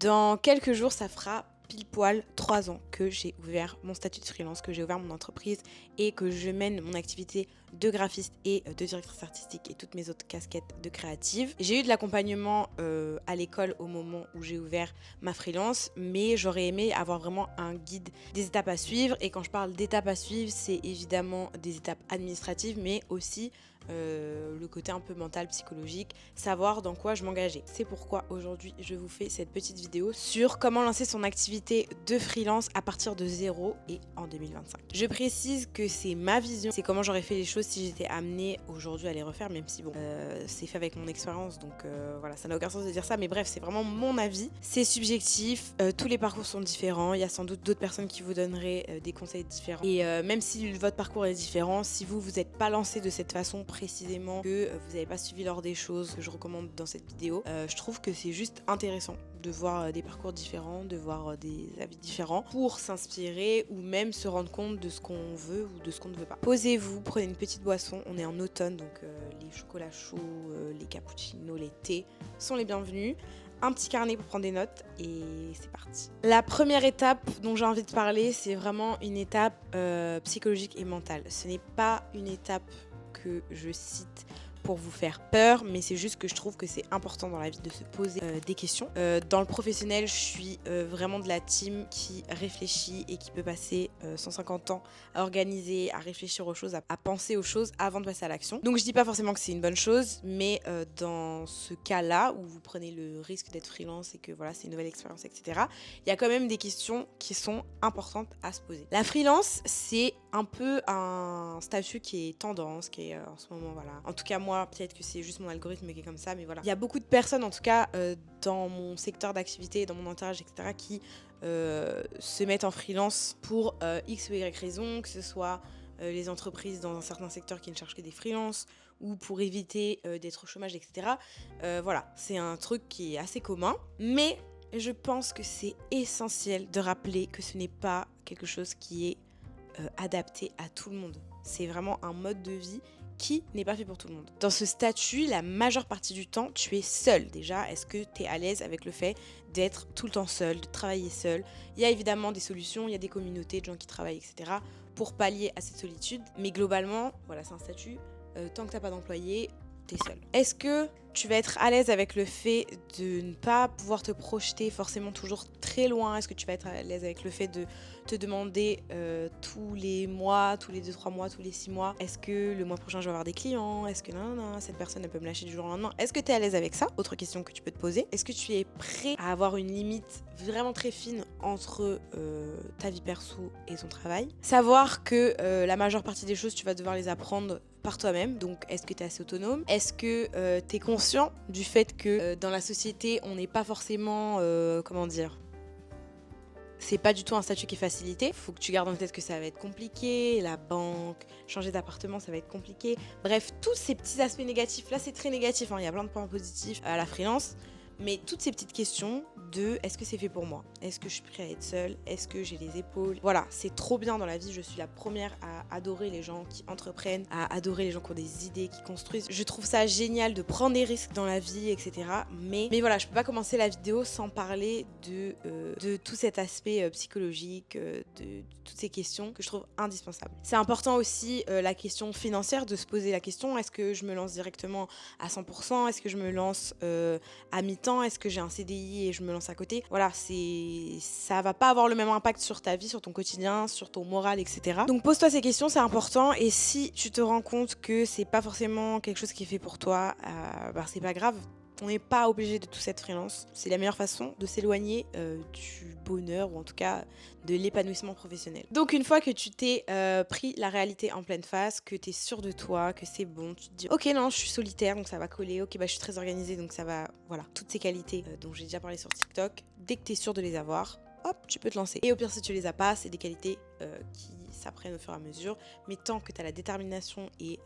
Dans quelques jours, ça fera pile poil 3 ans que j'ai ouvert mon statut de freelance, que j'ai ouvert mon entreprise et que je mène mon activité de graphiste et de directrice artistique et toutes mes autres casquettes de créative. J'ai eu de l'accompagnement à l'école au moment où j'ai ouvert ma freelance, mais j'aurais aimé avoir vraiment un guide des étapes à suivre. Et quand je parle d'étapes à suivre, c'est évidemment des étapes administratives, mais aussi le côté un peu mental, psychologique, savoir dans quoi je m'engageais. C'est pourquoi aujourd'hui je vous fais cette petite vidéo sur comment lancer son activité de freelance à partir de zéro et en 2025. Je précise que c'est ma vision, c'est comment j'aurais fait les choses si j'étais amenée aujourd'hui à les refaire, même si bon, c'est fait avec mon expérience, donc voilà, ça n'a aucun sens de dire ça, mais bref, c'est vraiment mon avis. C'est subjectif, tous les parcours sont différents, il y a sans doute d'autres personnes qui vous donneraient des conseils différents. Et même si votre parcours est différent, si vous n'êtes pas lancé de cette façon précisément, que vous n'avez pas suivi l'ordre des choses que je recommande dans cette vidéo, je trouve que c'est juste intéressant de voir des parcours différents, de voir des avis différents pour s'inspirer ou même se rendre compte de ce qu'on veut ou de ce qu'on ne veut pas. Posez-vous, prenez une petite boisson, on est en automne donc les chocolats chauds, les cappuccinos, les thés sont les bienvenus. Un petit carnet pour prendre des notes et c'est parti. La première étape dont j'ai envie de parler, c'est vraiment une étape psychologique et mentale. Ce n'est pas une étape que je cite pour vous faire peur, mais c'est juste que je trouve que c'est important dans la vie de se poser des questions. Dans le professionnel, je suis vraiment de la team qui réfléchit et qui peut passer 150 ans à organiser, à réfléchir aux choses, à penser aux choses avant de passer à l'action. Donc je dis pas forcément que c'est une bonne chose, mais dans ce cas-là où vous prenez le risque d'être freelance et que voilà, c'est une nouvelle expérience, etc., il y a quand même des questions qui sont importantes à se poser. La freelance, c'est un peu un statut qui est tendance, qui est en ce moment, voilà. En tout cas, moi, peut-être que c'est juste mon algorithme qui est comme ça, mais voilà. Il y a beaucoup de personnes, en tout cas, dans mon secteur d'activité, dans mon entourage, etc., qui se mettent en freelance pour X ou Y raison, que ce soit les entreprises dans un certain secteur qui ne cherchent que des freelances ou pour éviter d'être au chômage, etc. Voilà, c'est un truc qui est assez commun, mais je pense que c'est essentiel de rappeler que ce n'est pas quelque chose qui est adapté à tout le monde. C'est vraiment un mode de vie qui n'est pas fait pour tout le monde. Dans ce statut, la majeure partie du temps, tu es seul déjà. Est-ce que tu es à l'aise avec le fait d'être tout le temps seul, de travailler seul? Il y a évidemment des solutions, il y a des communautés de gens qui travaillent, etc. pour pallier à cette solitude. Mais globalement, voilà, c'est un statut. Tant que tu n'as pas d'employé, tu es seul. Est-ce que tu vas être à l'aise avec le fait de ne pas pouvoir te projeter forcément toujours très loin? Est-ce que tu vas être à l'aise avec le fait de te demander tous les mois, tous les 2-3 mois, tous les 6 mois, est-ce que le mois prochain je vais avoir des clients? Est-ce que non, cette personne elle peut me lâcher du jour au lendemain? Est-ce que tu es à l'aise avec ça? Autre question que tu peux te poser. Est-ce que tu es prêt à avoir une limite vraiment très fine entre ta vie perso et ton travail? Savoir que la majeure partie des choses, tu vas devoir les apprendre par toi-même. Donc, est-ce que tu es assez autonome? Est-ce que tu es conscient du fait que dans la société, on n'est pas forcément, comment dire, c'est pas du tout un statut qui est facilité. Faut que tu gardes en tête que ça va être compliqué, la banque, changer d'appartement, ça va être compliqué. Bref, tous ces petits aspects négatifs, là c'est très négatif, hein. Il y a plein de points positifs à la freelance. Mais toutes ces petites questions de est-ce que c'est fait pour moi? Est-ce que je suis prête à être seule? Est-ce que j'ai les épaules? Voilà, c'est trop bien dans la vie. Je suis la première à adorer les gens qui entreprennent, à adorer les gens qui ont des idées, qui construisent. Je trouve ça génial de prendre des risques dans la vie, etc. Mais voilà, je peux pas commencer la vidéo sans parler de tout cet aspect psychologique, de toutes ces questions que je trouve indispensables. C'est important aussi la question financière, de se poser la question, est-ce que je me lance directement à 100%? Est-ce que je me lance à mi-temps? Est-ce que j'ai un CDI et je me lance à côté? Voilà, ça va pas avoir le même impact sur ta vie, sur ton quotidien, sur ton moral, etc. Donc pose-toi ces questions, c'est important. Et si tu te rends compte que c'est pas forcément quelque chose qui est fait pour toi, c'est pas grave. On n'est pas obligé de tous être freelance. C'est la meilleure façon de s'éloigner du bonheur ou en tout cas de l'épanouissement professionnel. Donc une fois que tu t'es pris la réalité en pleine face, que tu es sûr de toi, que c'est bon, tu te dis ok non je suis solitaire donc ça va coller, ok je suis très organisée donc ça va, voilà, toutes ces qualités dont j'ai déjà parlé sur TikTok, dès que tu es sûr de les avoir, hop, tu peux te lancer. Et au pire si tu les as pas, c'est des qualités qui s'apprennent au fur et à mesure, mais tant que tu as la détermination et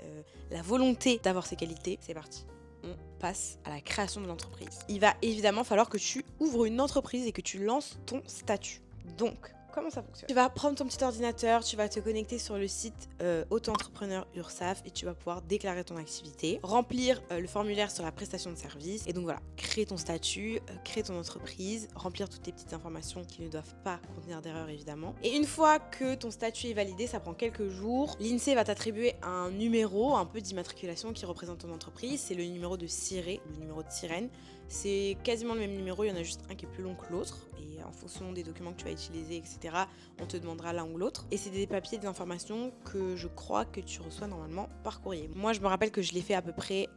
la volonté d'avoir ces qualités, c'est parti. On passe à la création de l'entreprise. Il va évidemment falloir que tu ouvres une entreprise et que tu lances ton statut. Donc, comment ça fonctionne. Tu vas prendre ton petit ordinateur, tu vas te connecter sur le site auto-entrepreneur URSSAF et tu vas pouvoir déclarer ton activité, remplir le formulaire sur la prestation de service et donc voilà, créer ton statut, créer ton entreprise, remplir toutes les petites informations qui ne doivent pas contenir d'erreur évidemment. Et une fois que ton statut est validé, ça prend quelques jours, l'INSEE va t'attribuer un numéro un peu d'immatriculation qui représente ton entreprise, c'est le numéro de ciré, le numéro de sirène. C'est quasiment le même numéro, il y en a juste un qui est plus long que l'autre et en fonction des documents que tu vas utiliser, etc., on te demandera l'un ou l'autre. Et c'est des papiers, des informations que je crois que tu reçois normalement par courrier. Moi, je me rappelle que je l'ai fait à peu près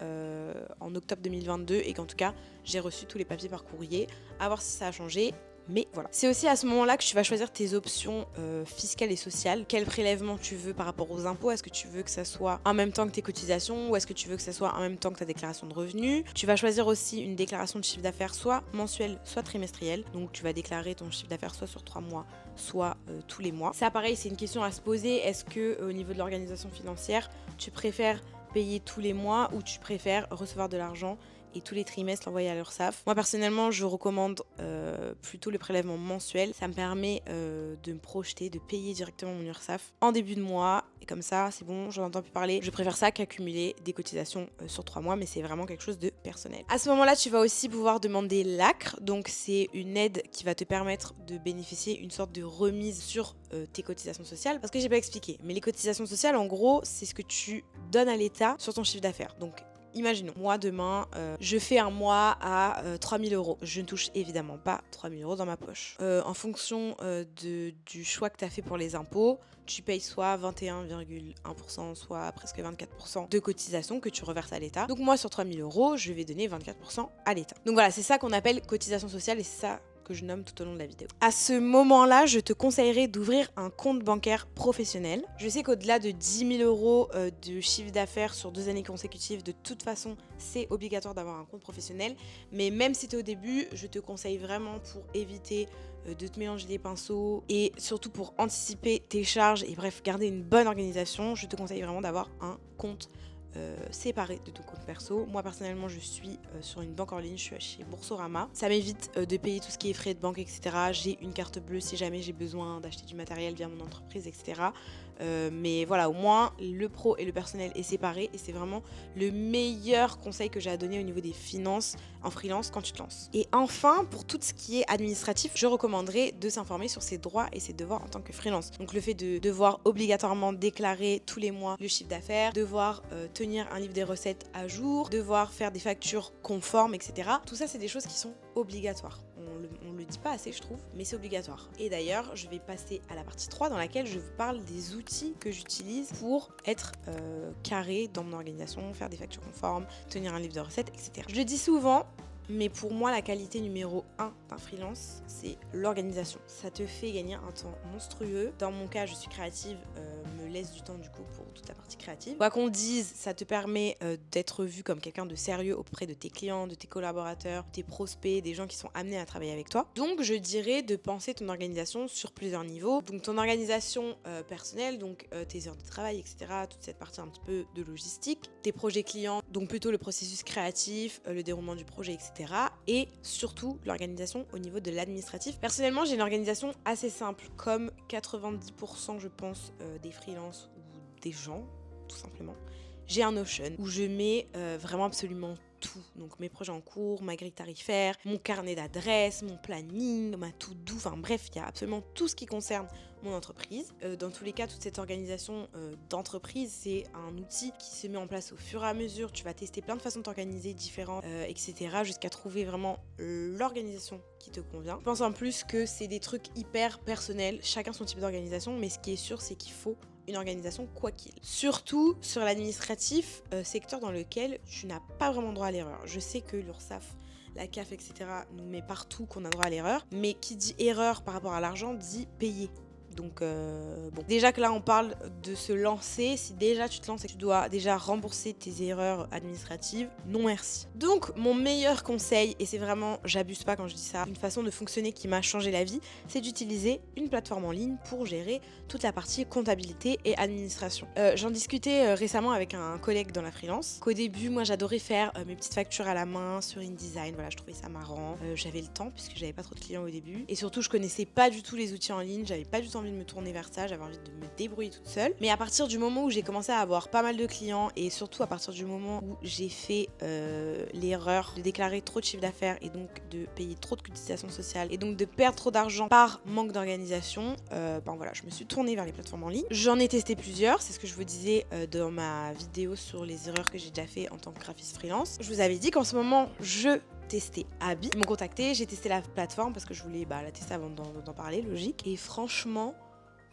en octobre 2022 et qu'en tout cas, j'ai reçu tous les papiers par courrier. À voir si ça a changé. Mais voilà. C'est aussi à ce moment-là que tu vas choisir tes options fiscales et sociales. Quel prélèvement tu veux par rapport aux impôts. Est-ce que tu veux que ça soit en même temps que tes cotisations ou est-ce que tu veux que ça soit en même temps que ta déclaration de revenus. Tu vas choisir aussi une déclaration de chiffre d'affaires soit mensuelle, soit trimestrielle. Donc tu vas déclarer ton chiffre d'affaires soit sur 3 mois, soit tous les mois. Ça pareil, c'est une question à se poser. Est-ce que au niveau de l'organisation financière, tu préfères payer tous les mois ou tu préfères recevoir de l'argent et tous les trimestres l'envoyer à l'URSSAF. Moi personnellement je recommande plutôt le prélèvement mensuel. Ça me permet de me projeter, de payer directement mon URSSAF en début de mois et comme ça c'est bon, j'en entends plus parler. Je préfère ça qu'accumuler des cotisations sur 3 mois, mais c'est vraiment quelque chose de personnel. À ce moment-là tu vas aussi pouvoir demander l'ACRE, donc c'est une aide qui va te permettre de bénéficier une sorte de remise sur tes cotisations sociales, parce que j'ai pas expliqué, mais les cotisations sociales en gros c'est ce que tu donnes à l'État sur ton chiffre d'affaires. Donc imaginons, moi demain, je fais un mois à 3 000 €. Je ne touche évidemment pas 3 000 € dans ma poche. En fonction du choix que tu as fait pour les impôts, tu payes soit 21,1%, soit presque 24% de cotisation que tu reverses à l'État. Donc moi, sur 3 000 €, je vais donner 24% à l'État. Donc voilà, c'est ça qu'on appelle cotisation sociale et c'est ça que je nomme tout au long de la vidéo. À ce moment-là, je te conseillerais d'ouvrir un compte bancaire professionnel. Je sais qu'au-delà de 10 000 € de chiffre d'affaires sur 2 années consécutives, de toute façon, c'est obligatoire d'avoir un compte professionnel. Mais même si tu es au début, je te conseille vraiment pour éviter de te mélanger les pinceaux et surtout pour anticiper tes charges et bref, garder une bonne organisation, je te conseille vraiment d'avoir un compte séparé de ton compte perso. Moi personnellement je suis sur une banque en ligne, je suis chez Boursorama. Ça m'évite de payer tout ce qui est frais de banque, etc. J'ai une carte bleue si jamais j'ai besoin d'acheter du matériel via mon entreprise, etc. Mais voilà, au moins le pro et le personnel est séparé et c'est vraiment le meilleur conseil que j'ai à donner au niveau des finances en freelance quand tu te lances. Et enfin, pour tout ce qui est administratif, je recommanderais de s'informer sur ses droits et ses devoirs en tant que freelance. Donc le fait de devoir obligatoirement déclarer tous les mois le chiffre d'affaires, devoir tenir un livre des recettes à jour, devoir faire des factures conformes, etc. Tout ça, c'est des choses qui sont obligatoires. On le dit pas assez, je trouve, mais c'est obligatoire. Et d'ailleurs, je vais passer à la partie 3 dans laquelle je vous parle des outils que j'utilise pour être carré dans mon organisation, faire des factures conformes, tenir un livre de recettes, etc. Je le dis souvent, mais pour moi, la qualité numéro 1 d'un freelance, c'est l'organisation. Ça te fait gagner un temps monstrueux. Dans mon cas, je suis créative, me laisse du temps du coup pour toute la partie créative. Quoi qu'on dise, ça te permet d'être vu comme quelqu'un de sérieux auprès de tes clients, de tes collaborateurs, tes prospects, des gens qui sont amenés à travailler avec toi. Donc, je dirais de penser ton organisation sur plusieurs niveaux. Donc, ton organisation personnelle, donc tes heures de travail, etc. Toute cette partie un petit peu de logistique. Tes projets clients, donc plutôt le processus créatif, le déroulement du projet, etc. Et surtout l'organisation au niveau de l'administratif. Personnellement, j'ai une organisation assez simple, comme 90% je pense des freelances ou des gens, tout simplement. J'ai un Notion où je mets vraiment absolument tout. Donc mes projets en cours, ma grille tarifaire, mon carnet d'adresses, mon planning, ma to-do, enfin bref, il y a absolument tout ce qui concerne mon entreprise. Dans tous les cas, toute cette organisation d'entreprise, c'est un outil qui se met en place au fur et à mesure. Tu vas tester plein de façons de t'organiser différentes, etc. jusqu'à trouver vraiment l'organisation qui te convient. Je pense en plus que c'est des trucs hyper personnels, chacun son type d'organisation, mais ce qui est sûr, c'est qu'il faut une organisation quoi qu'il. Surtout sur l'administratif, secteur dans lequel tu n'as pas vraiment droit à l'erreur. Je sais que l'URSSAF, la CAF, etc. nous met partout qu'on a droit à l'erreur, mais qui dit erreur par rapport à l'argent dit payer. Donc bon, déjà que là on parle de se lancer, si déjà tu te lances et que tu dois déjà rembourser tes erreurs administratives, non merci. Donc mon meilleur conseil, et c'est vraiment, j'abuse pas quand je dis ça, une façon de fonctionner qui m'a changé la vie, c'est d'utiliser une plateforme en ligne pour gérer toute la partie comptabilité et administration. J'en discutais récemment avec un collègue dans la freelance, qu'au début moi j'adorais faire mes petites factures à la main sur InDesign, voilà, je trouvais ça marrant, j'avais le temps puisque j'avais pas trop de clients au début, et surtout je connaissais pas du tout les outils en ligne, j'avais pas du tout envie de me tourner vers ça, j'avais envie de me débrouiller toute seule. Mais à partir du moment où j'ai commencé à avoir pas mal de clients, et surtout à partir du moment où j'ai fait l'erreur de déclarer trop de chiffre d'affaires et donc de payer trop de cotisations sociales et donc de perdre trop d'argent par manque d'organisation, ben voilà, je me suis tournée vers les plateformes en ligne. J'en ai testé plusieurs, c'est ce que je vous disais dans ma vidéo sur les erreurs que j'ai déjà fait en tant que graphiste freelance. Je vous avais dit qu'en ce moment je testé Abi. Ils m'ont contacté, j'ai testé la plateforme parce que je voulais la tester avant d'en parler, logique. Et franchement,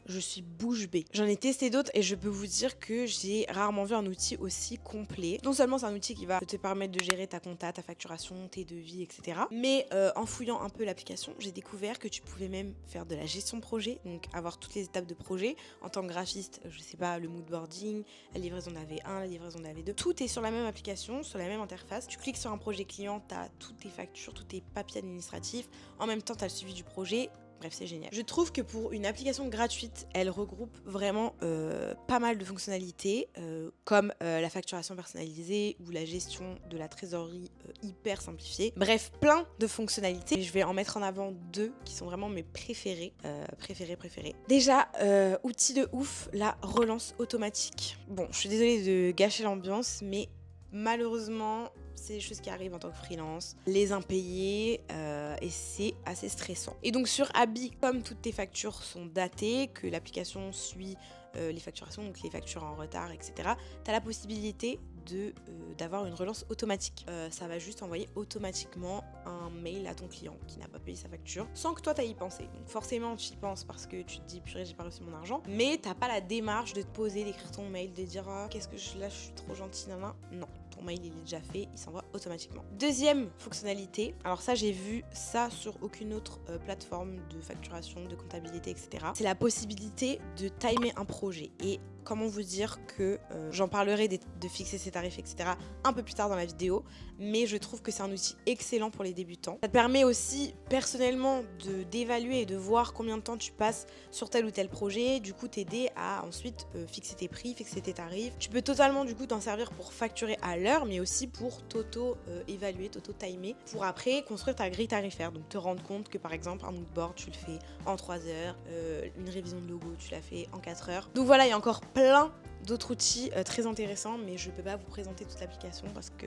je suis bouche bée. J'en ai testé d'autres et je peux vous dire que j'ai rarement vu un outil aussi complet. Non seulement c'est un outil qui va te permettre de gérer ta compta, ta facturation, tes devis, etc. Mais en fouillant un peu l'application, j'ai découvert que tu pouvais même faire de la gestion de projet, donc avoir toutes les étapes de projet. En tant que graphiste, je sais pas, le mood boarding, la livraison d'AV1, la livraison d'AV2. Tout est sur la même application, sur la même interface. Tu cliques sur un projet client, tu as toutes tes factures, tous tes papiers administratifs. En même temps, tu as le suivi du projet. Bref, c'est génial. Je trouve que pour une application gratuite, elle regroupe vraiment pas mal de fonctionnalités, comme la facturation personnalisée ou la gestion de la trésorerie hyper simplifiée. Bref, plein de fonctionnalités. Et je vais en mettre en avant deux qui sont vraiment mes préférés. Déjà, outil de ouf, la relance automatique. Bon, je suis désolée de gâcher l'ambiance, mais malheureusement, c'est des choses qui arrivent en tant que freelance, les impayés, et c'est assez stressant. Et donc sur Abi, comme toutes tes factures sont datées, que l'application suit les facturations, donc les factures en retard, etc., tu as la possibilité d'avoir une relance automatique. Ça va juste envoyer automatiquement un mail à ton client qui n'a pas payé sa facture sans que toi t'ailles y penser. Donc forcément tu y penses parce que tu te dis purée j'ai pas reçu mon argent, mais t'as pas la démarche de te poser, d'écrire ton mail, de dire ah, qu'est-ce que là je suis trop gentille, non. Ton mail il est déjà fait, il s'envoie automatiquement. Deuxième fonctionnalité, alors ça j'ai vu ça sur aucune autre plateforme de facturation, de comptabilité, etc. C'est la possibilité de timer un projet. Et comment vous dire que j'en parlerai de fixer ses tarifs, etc. un peu plus tard dans la vidéo, mais je trouve que c'est un outil excellent pour les débutants. Ça te permet aussi personnellement d'évaluer et de voir combien de temps tu passes sur tel ou tel projet, du coup t'aider à ensuite fixer tes prix, fixer tes tarifs. Tu peux totalement du coup t'en servir pour facturer à l'heure, mais aussi pour t'auto-évaluer, t'auto-timer, pour après construire ta grille tarifaire. Donc te rendre compte que par exemple un moodboard tu le fais en 3 heures, une révision de logo tu la fais en 4 heures. Donc voilà, il y a encore plein d'autres outils très intéressants, mais je peux pas vous présenter toute l'application parce que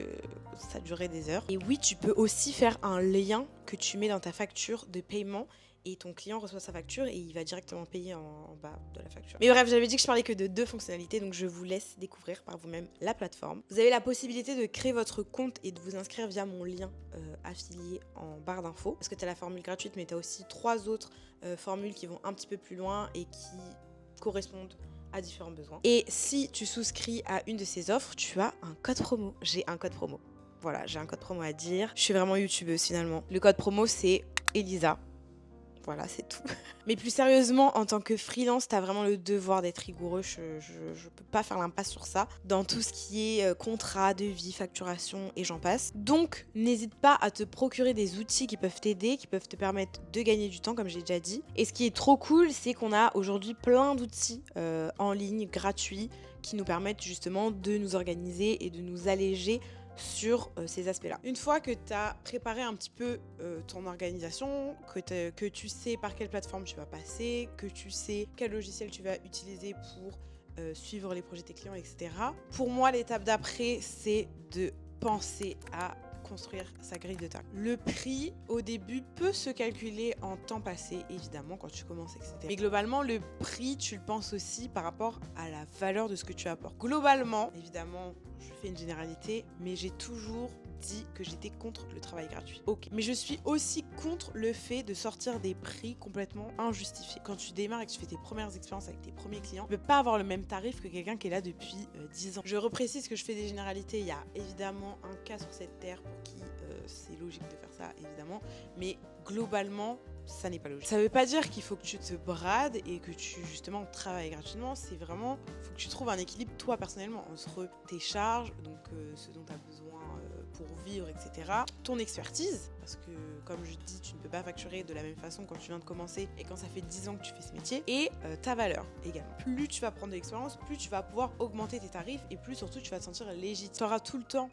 ça durerait des heures. Et oui, tu peux aussi faire un lien que tu mets dans ta facture de paiement et ton client reçoit sa facture et il va directement payer en bas de la facture. Mais bref, j'avais dit que je parlais que de 2 fonctionnalités, donc je vous laisse découvrir par vous-même la plateforme. Vous avez la possibilité de créer votre compte et de vous inscrire via mon lien affilié en barre d'infos, parce que tu as la formule gratuite, mais tu as aussi 3 autres formules qui vont un petit peu plus loin et qui correspondent à différents besoins. Et si tu souscris à une de ces offres, tu as un code promo. J'ai un code promo. Voilà, j'ai un code promo à dire. Je suis vraiment youtubeuse finalement. Le code promo, c'est Elisa. Voilà, c'est tout. Mais plus sérieusement, en tant que freelance, t'as vraiment le devoir d'être rigoureux. Je peux pas faire l'impasse sur ça. Dans tout ce qui est contrat, devis, facturation et j'en passe. Donc, n'hésite pas à te procurer des outils qui peuvent t'aider, qui peuvent te permettre de gagner du temps, comme j'ai déjà dit. Et ce qui est trop cool, c'est qu'on a aujourd'hui plein d'outils en ligne, gratuits, qui nous permettent justement de nous organiser et de nous alléger sur ces aspects-là. Une fois que tu as préparé un petit peu ton organisation, que tu sais par quelle plateforme tu vas passer, que tu sais quel logiciel tu vas utiliser pour suivre les projets de tes clients, etc. Pour moi, l'étape d'après, c'est de penser à construire sa grille de tâches. Le prix, au début, peut se calculer en temps passé, évidemment, quand tu commences, etc. Mais globalement, le prix, tu le penses aussi par rapport à la valeur de ce que tu apportes. Globalement, évidemment, je fais une généralité, mais j'ai toujours dit que j'étais contre le travail gratuit. Ok. Mais je suis aussi contre le fait de sortir des prix complètement injustifiés. Quand tu démarres et que tu fais tes premières expériences avec tes premiers clients, tu ne peux pas avoir le même tarif que quelqu'un qui est là depuis 10 ans. Je reprécise que je fais des généralités. Il y a évidemment un cas sur cette terre pour qui c'est logique de faire ça, évidemment. Mais globalement, ça n'est pas logique. Ça veut pas dire qu'il faut que tu te brades et que tu justement travailles gratuitement, c'est vraiment, faut que tu trouves un équilibre toi personnellement entre tes charges, donc ce dont tu as besoin pour vivre, etc. Ton expertise, parce que comme je dis, tu ne peux pas facturer de la même façon quand tu viens de commencer et quand ça fait 10 ans que tu fais ce métier, et ta valeur également. Plus tu vas prendre de l'expérience, plus tu vas pouvoir augmenter tes tarifs et plus surtout tu vas te sentir légitime. Tu auras tout le temps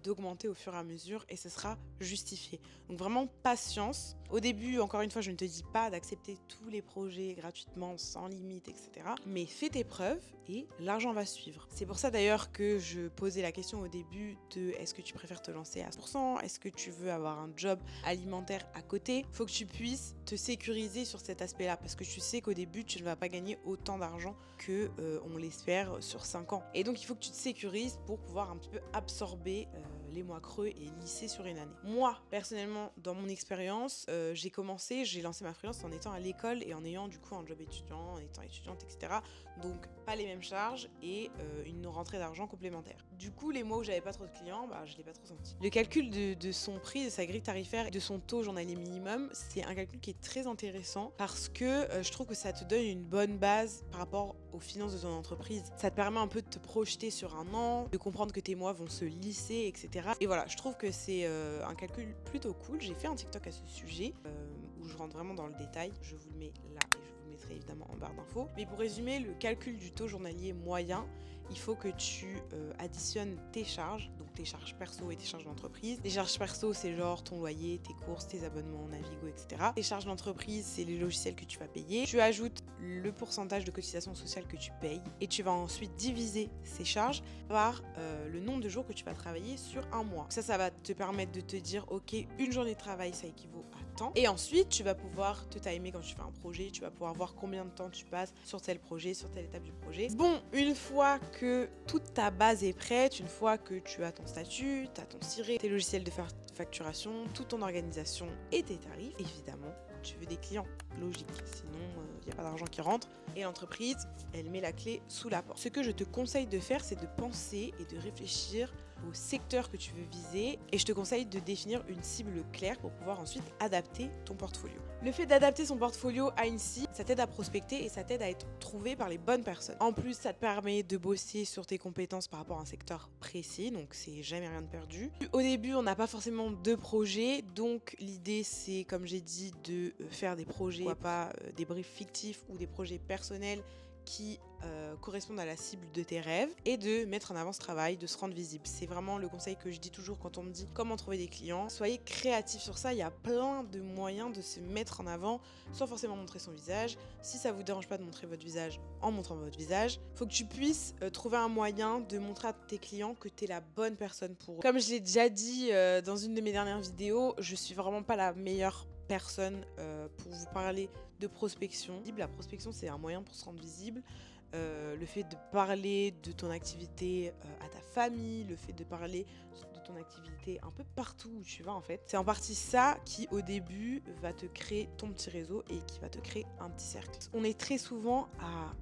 d'augmenter au fur et à mesure et ce sera justifié. Donc vraiment patience. Au début, encore une fois, je ne te dis pas d'accepter tous les projets gratuitement, sans limite, etc. Mais fais tes preuves et l'argent va suivre. C'est pour ça d'ailleurs que je posais la question au début de est-ce que tu préfères te lancer à 100%? Est-ce que tu veux avoir un job alimentaire à côté? Faut que tu puisses te sécuriser sur cet aspect-là parce que tu sais qu'au début, tu ne vas pas gagner autant d'argent que on l'espère sur 5 ans. Et donc, il faut que tu te sécurises pour pouvoir un petit peu absorber les mois creux et lisser sur une année. Moi, personnellement, dans mon expérience, j'ai lancé ma freelance en étant à l'école et en ayant du coup un job étudiant, en étant étudiante, etc. Donc, pas les mêmes charges et une rentrée d'argent complémentaire. Du coup, les mois où j'avais pas trop de clients, je l'ai pas trop senti. Le calcul de son prix, de sa grille tarifaire et de son taux journalier minimum, c'est un calcul qui est très intéressant parce que je trouve que ça te donne une bonne base par rapport aux finances de ton entreprise. Ça te permet un peu de te projeter sur un an, de comprendre que tes mois vont se lisser, etc. Et voilà, je trouve que c'est un calcul plutôt cool. J'ai fait un TikTok à ce sujet où je rentre vraiment dans le détail. Je vous le mets là et je vous le mettrai évidemment en barre d'infos. Mais pour résumer, le calcul du taux journalier moyen, il faut que tu additionnes tes charges, donc tes charges perso et tes charges d'entreprise. Les charges perso, c'est genre ton loyer, tes courses, tes abonnements, Navigo, etc. Les charges d'entreprise, c'est les logiciels que tu vas payer. Tu ajoutes le pourcentage de cotisation sociale que tu payes et tu vas ensuite diviser ces charges par le nombre de jours que tu vas travailler sur un mois. Ça va te permettre de te dire, ok, une journée de travail, ça équivaut à temps. Et ensuite, tu vas pouvoir te timer quand tu fais un projet, tu vas pouvoir voir combien de temps tu passes sur tel projet, sur telle étape du projet. Bon, une fois que toute ta base est prête, une fois que tu as ton statut, tu as ton ciré, tes logiciels de facturation, toute ton organisation et tes tarifs, évidemment, tu veux des clients, logique, sinon il n'y a pas d'argent qui rentre et l'entreprise, elle met la clé sous la porte. Ce que je te conseille de faire, c'est de penser et de réfléchir au secteur que tu veux viser et je te conseille de définir une cible claire pour pouvoir ensuite adapter ton portfolio. Le fait d'adapter son portfolio à une cible, ça t'aide à prospecter et ça t'aide à être trouvé par les bonnes personnes. En plus, ça te permet de bosser sur tes compétences par rapport à un secteur précis, donc c'est jamais rien de perdu. Au début, on n'a pas forcément de projet, donc l'idée c'est, comme j'ai dit, de faire des projets, pas des briefs fictifs ou des projets personnels qui correspondent à la cible de tes rêves et de mettre en avant ce travail, de se rendre visible. C'est vraiment le conseil que je dis toujours quand on me dit comment trouver des clients. Soyez créatifs sur ça, il y a plein de moyens de se mettre en avant sans forcément montrer son visage. Si ça vous dérange pas de montrer votre visage en montrant votre visage, faut que tu puisses trouver un moyen de montrer à tes clients que tu es la bonne personne pour eux. Comme je l'ai déjà dit dans une de mes dernières vidéos, je suis vraiment pas la meilleure personne pour vous parler de prospection. La prospection, c'est un moyen pour se rendre visible. Le fait de parler de ton activité à ta famille, le fait de parler de ton activité un peu partout où tu vas en fait. C'est en partie ça qui au début va te créer ton petit réseau et qui va te créer un petit cercle. On est très souvent à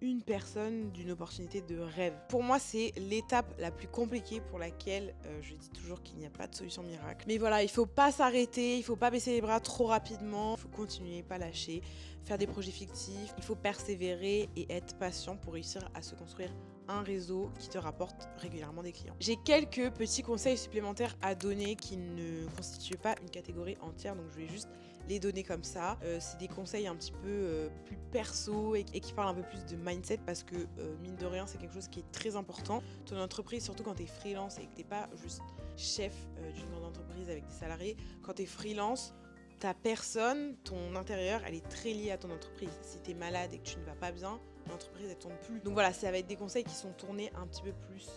une personne d'une opportunité de rêve. Pour moi, c'est l'étape la plus compliquée pour laquelle je dis toujours qu'il n'y a pas de solution miracle. Mais voilà, il faut pas s'arrêter, il faut pas baisser les bras trop rapidement, il faut continuer, pas lâcher, faire des projets fictifs, il faut persévérer et être patient pour réussir à se construire un réseau qui te rapporte régulièrement des clients. J'ai quelques petits conseils supplémentaires à donner qui ne constituent pas une catégorie entière, donc je vais juste les donner comme ça. C'est des conseils un petit peu plus perso et qui parlent un peu plus de mindset parce que mine de rien c'est quelque chose qui est très important. Ton entreprise, surtout quand tu es freelance et que tu n'es pas juste chef d'une grande entreprise avec des salariés, quand tu es freelance, ta personne, ton intérieur, elle est très liée à ton entreprise. Si tu es malade et que tu ne vas pas bien, l'entreprise elle tourne plus. Donc voilà, ça va être des conseils qui sont tournés un petit peu plus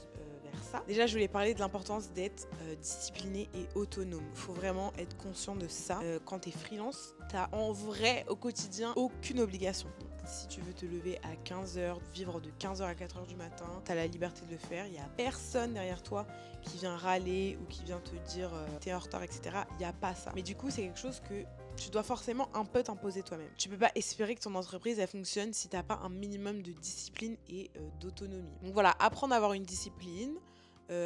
vers ça. Déjà, je voulais parler de l'importance d'être discipliné et autonome. Il faut vraiment être conscient de ça. Quand tu es freelance, tu as en vrai au quotidien aucune obligation. Donc, si tu veux te lever à 15h, vivre de 15h à 4h du matin, tu as la liberté de le faire. Il n'y a personne derrière toi qui vient râler ou qui vient te dire t'es en retard, etc. Il n'y a pas ça. Mais du coup, c'est quelque chose que tu dois forcément un peu t'imposer toi-même. Tu peux pas espérer que ton entreprise elle fonctionne si t'as pas un minimum de discipline et d'autonomie. Donc voilà, apprendre à avoir une discipline,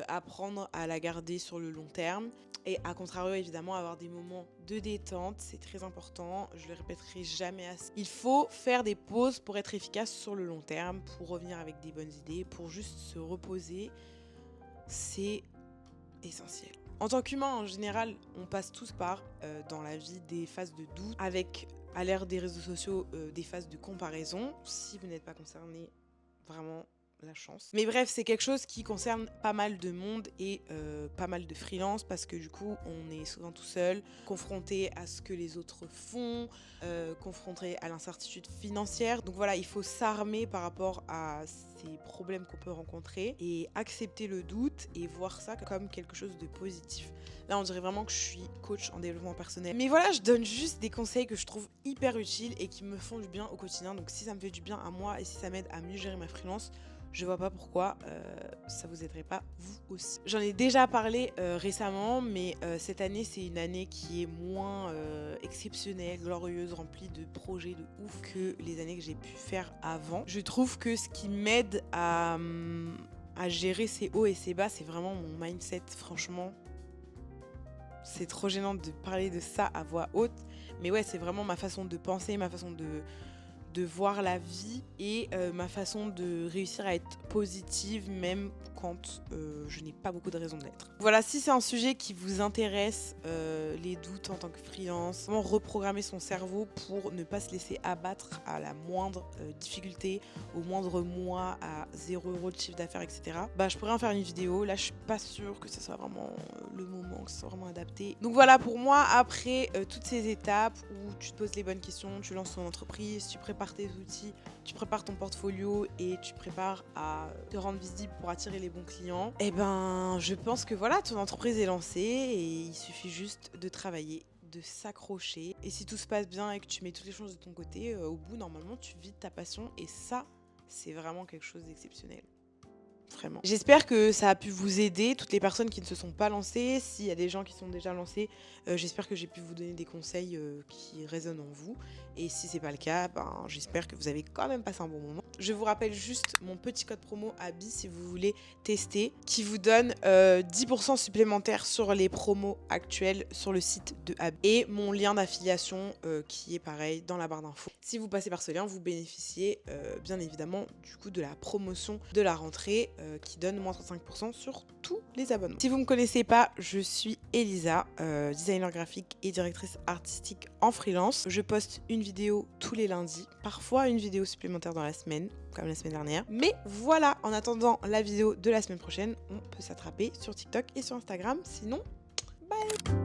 apprendre à la garder sur le long terme Et à contrario, évidemment, avoir des moments de détente, c'est très important. Je le répéterai jamais assez. Il faut faire des pauses pour être efficace sur le long terme, pour revenir avec des bonnes idées, pour juste se reposer. C'est essentiel. En tant qu'humain, en général, on passe tous par, dans la vie, des phases de doute, avec, à l'ère des réseaux sociaux, des phases de comparaison. Si vous n'êtes pas concerné, vraiment la chance. Mais bref, c'est quelque chose qui concerne pas mal de monde et pas mal de freelance, parce que du coup, on est souvent tout seul, confronté à ce que les autres font, confronté à l'incertitude financière. Donc voilà, il faut s'armer par rapport à ces problèmes qu'on peut rencontrer et accepter le doute et voir ça comme quelque chose de positif. Là, on dirait vraiment que je suis coach en développement personnel. Mais voilà, je donne juste des conseils que je trouve hyper utiles et qui me font du bien au quotidien. Donc si ça me fait du bien à moi et si ça m'aide à mieux gérer ma freelance, je vois pas pourquoi ça vous aiderait pas vous aussi. J'en ai déjà parlé récemment, mais cette année c'est une année qui est moins exceptionnelle, glorieuse, remplie de projets de ouf que les années que j'ai pu faire avant. Je trouve que ce qui m'aide à gérer ces hauts et ces bas, c'est vraiment mon mindset. Franchement, c'est trop gênant de parler de ça à voix haute, mais ouais, c'est vraiment ma façon de penser, ma façon de voir la vie et ma façon de réussir à être positive même quand je n'ai pas beaucoup de raison d'être. Voilà, si c'est un sujet qui vous intéresse, les doutes en tant que freelance, comment reprogrammer son cerveau pour ne pas se laisser abattre à la moindre difficulté, au moindre mois, à 0 € de chiffre d'affaires, etc. Bah, je pourrais en faire une vidéo. Là, je suis pas sûre que ce soit vraiment le moment, que ce soit vraiment adapté. Donc voilà, pour moi, après toutes ces étapes où tu te poses les bonnes questions, tu lances ton entreprise, tu prépares tes outils, tu prépares ton portfolio et tu prépares à te rendre visible pour attirer les bons clients, et ben je pense que voilà, ton entreprise est lancée et il suffit juste de travailler, de s'accrocher. Et si tout se passe bien et que tu mets toutes les choses de ton côté, au bout, normalement, tu vis de ta passion et ça, c'est vraiment quelque chose d'exceptionnel. Vraiment. J'espère que ça a pu vous aider, toutes les personnes qui ne se sont pas lancées. S'il y a des gens qui sont déjà lancés, j'espère que j'ai pu vous donner des conseils qui résonnent en vous. Et si c'est pas le cas, ben, j'espère que vous avez quand même passé un bon moment. Je vous rappelle juste mon petit code promo ABI si vous voulez tester, qui vous donne 10% supplémentaires sur les promos actuels sur le site de ABI. Et mon lien d'affiliation qui est pareil dans la barre d'infos. Si vous passez par ce lien, vous bénéficiez bien évidemment du coup de la promotion de la rentrée qui donne moins 35% sur tous les abonnements. Si vous ne me connaissez pas, je suis Elisa, designer graphique et directrice artistique en freelance. Je poste une vidéo tous les lundis, parfois une vidéo supplémentaire dans la semaine, comme la semaine dernière. Mais voilà, en attendant la vidéo de la semaine prochaine, on peut s'attraper sur TikTok et sur Instagram. Sinon, bye!